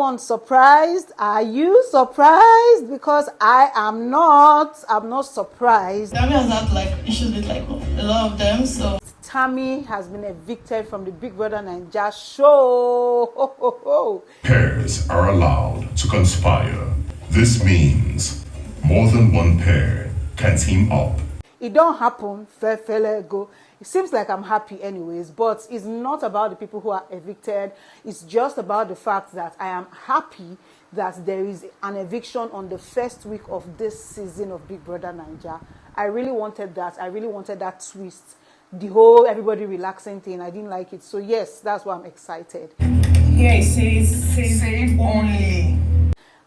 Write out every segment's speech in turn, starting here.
anyone surprised? Are you surprised? Because I am not. I'm not surprised. Tammy has had like issues with like a lot of them, so Tammy has been evicted from the Big Brother Naija show. Ho, ho, ho. Pairs are allowed to conspire. This means more than one pair can team up. It don't happen, fair go. It seems like I'm happy anyways, but it's not about the people who are evicted. It's just about the fact that I am happy that there is an eviction on the first week of this season of Big Brother Naija. I really wanted that. I really wanted that twist. The whole everybody relaxing thing, I didn't like it. So yes, that's why I'm excited. here it says save only.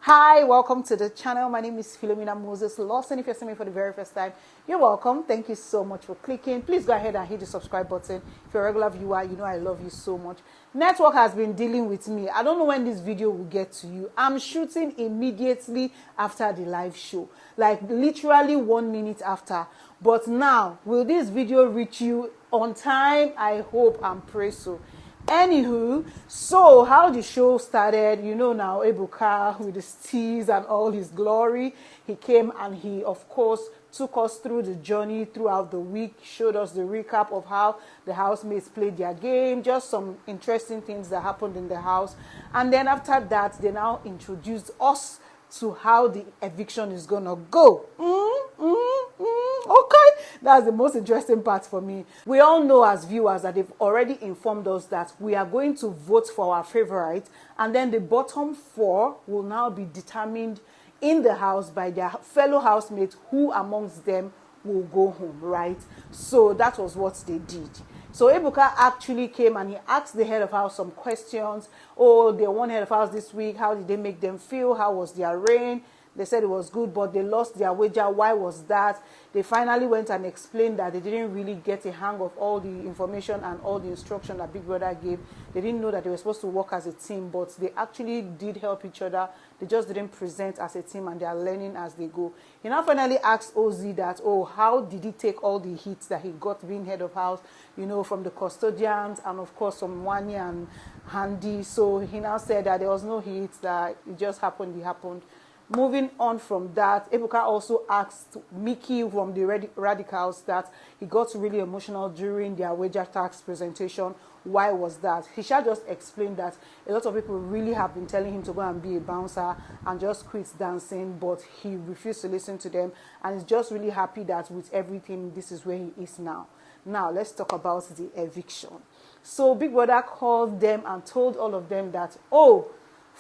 Hi, welcome to the channel. My name is Philomina Moses Lawson. If you're seeing me for the very first time, you're welcome. Thank you so much for clicking. Please go ahead and hit the subscribe button. If you're a regular viewer, you know I love you so much. Network has been dealing with me. I don't know when this video will get to you. I'm shooting immediately after the live show, like literally 1 minute after. But now, will this video reach you on time? I hope and pray so. Anywho, so how the show started, you know now, Ebuka with his tease and all his glory, he came and he, of course, took us through the journey throughout the week, showed us the recap of how the housemates played their game, just some interesting things that happened in the house. And then after that, they now introduced us to how the eviction is gonna go. Okay, that's the most interesting part for me. We all know as viewers that they've already informed us that we are going to vote for our favorite, and then the bottom 4 will now be determined in the house by their fellow housemates who amongst them will go home, right? So that was what they did. So Ebuka actually came and he asked the head of house some questions. Oh, they won head of house this week. How did they make them feel? How was their reign? They said it was good, but they lost their wager. Why was that? They finally went and explained that they didn't really get a hang of all the information and all the instruction that Big Brother gave. They didn't know that they were supposed to work as a team, but they actually did help each other. They just didn't present as a team, and they are learning as they go. He now finally asked Ozzy that, oh, how did he take all the hits that he got being head of house, you know, from the custodians and, of course, from Wani and Handy. So he now said that there was no hits, that it just happened, it happened. Moving on from that, Ebuka also asked Mickey from the Radicals that he got really emotional during their wager tax presentation. Why was that? He shall just explain that a lot of people really have been telling him to go and be a bouncer and just quit dancing, but he refused to listen to them, and he's just really happy that with everything, this is where he is now. Now, let's talk about the eviction. So Big Brother called them and told all of them that, oh,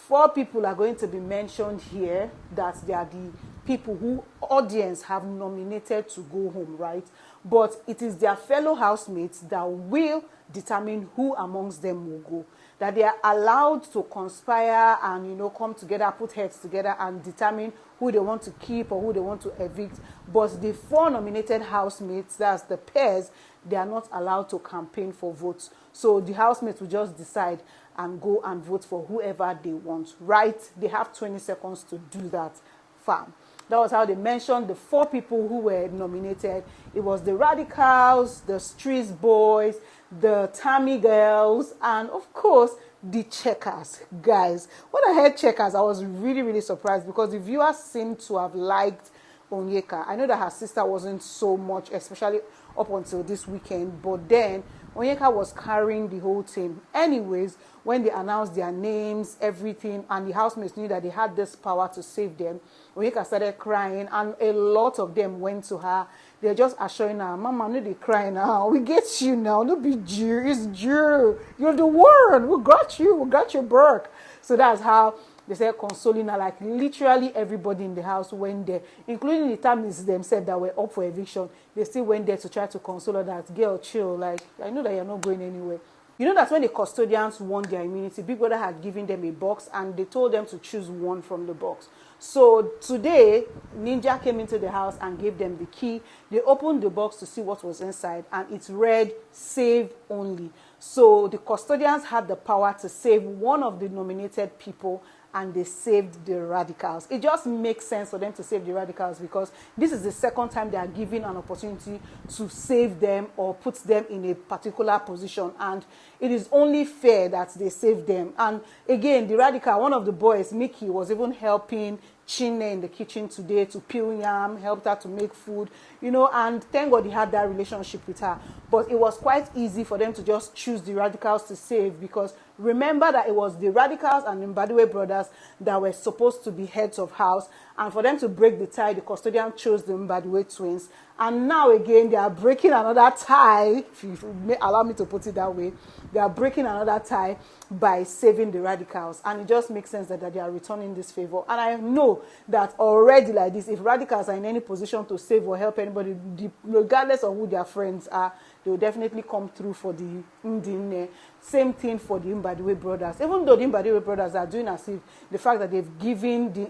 4 people are going to be mentioned here, that they are the people who audience have nominated to go home, right? But it is their fellow housemates that will determine who amongst them will go. That they are allowed to conspire and, you know, come together, put heads together and determine who they want to keep or who they want to evict. But the 4 nominated housemates, that's the pairs, they are not allowed to campaign for votes. So the housemates will just decide and go and vote for whoever they want, right? They have 20 seconds to do that. Fine. That was how they mentioned the 4 people who were nominated. It was the Radicals, the Streets Boys, the Tammy Girls, and of course, the Checkers. Guys, when I heard Checkers, I was really surprised because the viewers seemed to have liked Onyeka. I know that her sister wasn't so much, especially up until this weekend, but then Onyeka was carrying the whole team. Anyways, when they announced their names, everything, and the housemates knew that they had this power to save them, Onyeka started crying, and a lot of them went to her. They're just assuring her, Mama, no, they cry now. We get you now. No be Jew. It's Jew. You're the one. We got you. We got your back. So that's how they said consoling her. Like literally everybody in the house went there, including the Tammys themselves that were up for eviction. They still went there to try to console her that, girl, chill. Like, I know that you're not going anywhere. You know that when the custodians won their immunity, Big Brother had given them a box and they told them to choose one from the box. So today, Ninja came into the house and gave them the key. They opened the box to see what was inside, and it read, save only. So the custodians had the power to save one of the nominated people and they saved the radicals. It just makes sense for them to save the radicals because this is the second time they are given an opportunity to save them or put them in a particular position, and it is only fair that they save them. And again, the radical, one of the boys, Mickey, was even helping Chine in the kitchen today to peel yam, helped her to make food, you know, and thank God he had that relationship with her. But it was quite easy for them to just choose the radicals to save, because remember that it was the radicals and the Mbadiwe brothers that were supposed to be heads of house, and for them to break the tie, the custodian chose the Mbadiwe twins. And now again, they are breaking another tie, if you may allow me to put it that way. They are breaking another tie by saving the radicals. And it just makes sense that they are returning this favor. And I know that already like this, if radicals are in any position to save or help anybody, regardless of who their friends are, they will definitely come through for the Ndine. Same thing for the Mbadiwe brothers. Even though the Mbadiwe brothers are doing as if the fact that they've given the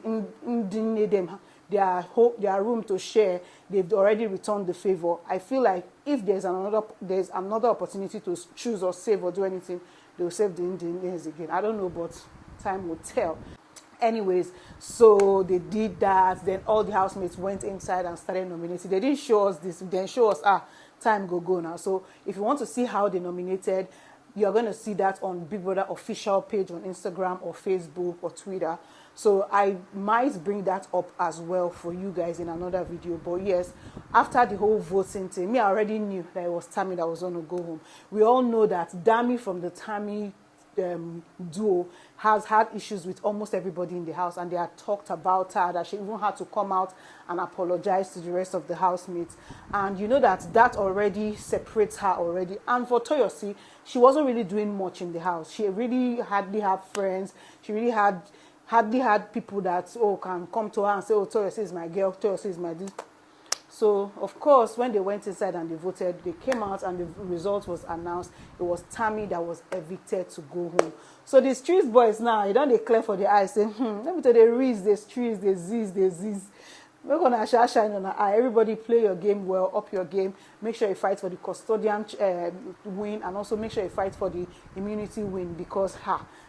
Ndine them their room to share, they've already returned the favor. I feel like if there's another opportunity to choose or save or do anything, they'll save the Indians again. I don't know, but time will tell. Anyways, so they did that. Then all the housemates went inside and started nominating. They didn't show us this. They didn't show us, time go now. So if you want to see how they nominated, you're going to see that on Big Brother official page on Instagram or Facebook or Twitter. So I might bring that up as well for you guys in another video. But yes, after the whole voting thing, I already knew that it was Tammy that was going to go home. We all know that Dami from the Tammy duo has had issues with almost everybody in the house, and they had talked about her, that she even had to come out and apologize to the rest of the housemates. And you know that already separates her already. And for Toyosi, she wasn't really doing much in the house. She really hardly had friends. She really hardly had people that can come to her and say, oh, Toyosi is my girl, Toyosi is my this. So, of course, when they went inside and they voted, they came out and the result was announced. It was Tammy that was evicted to go home. So the street boys now, you don't declare for the eyes, say, let me tell you, they reach, they streets, they ziz. We're going to shine on our eye. Everybody play your game well, up your game. Make sure you fight for the custodian win, and also make sure you fight for the immunity win, because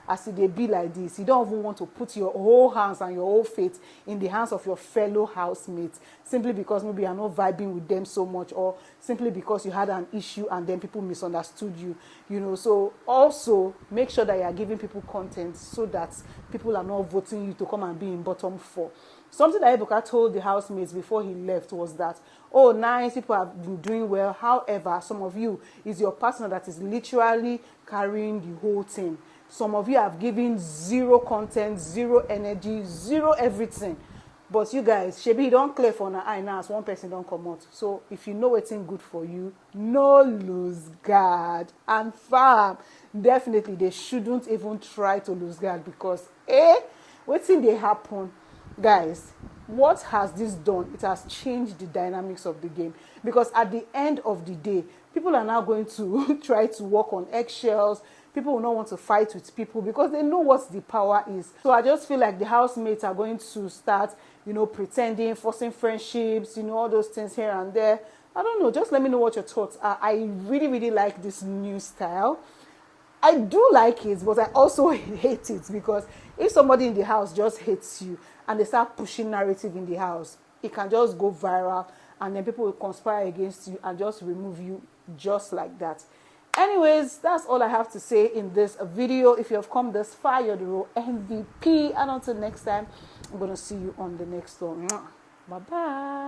as they be like this, you don't even want to put your whole hands and your whole faith in the hands of your fellow housemates simply because maybe you're not vibing with them so much, or simply because you had an issue and then people misunderstood you, you know. So also make sure that you are giving people content so that people are not voting you to come and be in bottom 4. Something that Ebuka told the housemates before he left was that, oh, nice, people have been doing well. However, some of you, is your partner that is literally carrying the whole thing. Some of you have given zero content, zero energy, zero everything. But you guys, shebi don't clear for an eye now as one person don't come out. So if you know what's good for you, no lose guard. And fam, definitely they shouldn't even try to lose guard, because what's in they happen? Guys, what has this done? It has changed the dynamics of the game, because at the end of the day, people are now going to try to walk on eggshells. People will not want to fight with people because they know what the power is. So I just feel like the housemates are going to start, pretending, forcing friendships, all those things here and there. I don't know. Just let me know what your thoughts are. I really, really like this new style. I do like it, but I also hate it, because if somebody in the house just hates you and they start pushing narrative in the house, it can just go viral, and then people will conspire against you and just remove you just like that. Anyways, that's all I have to say in this video. If you have come this far, you're the real MVP. And until next time, I'm going to see you on the next one. Bye-bye.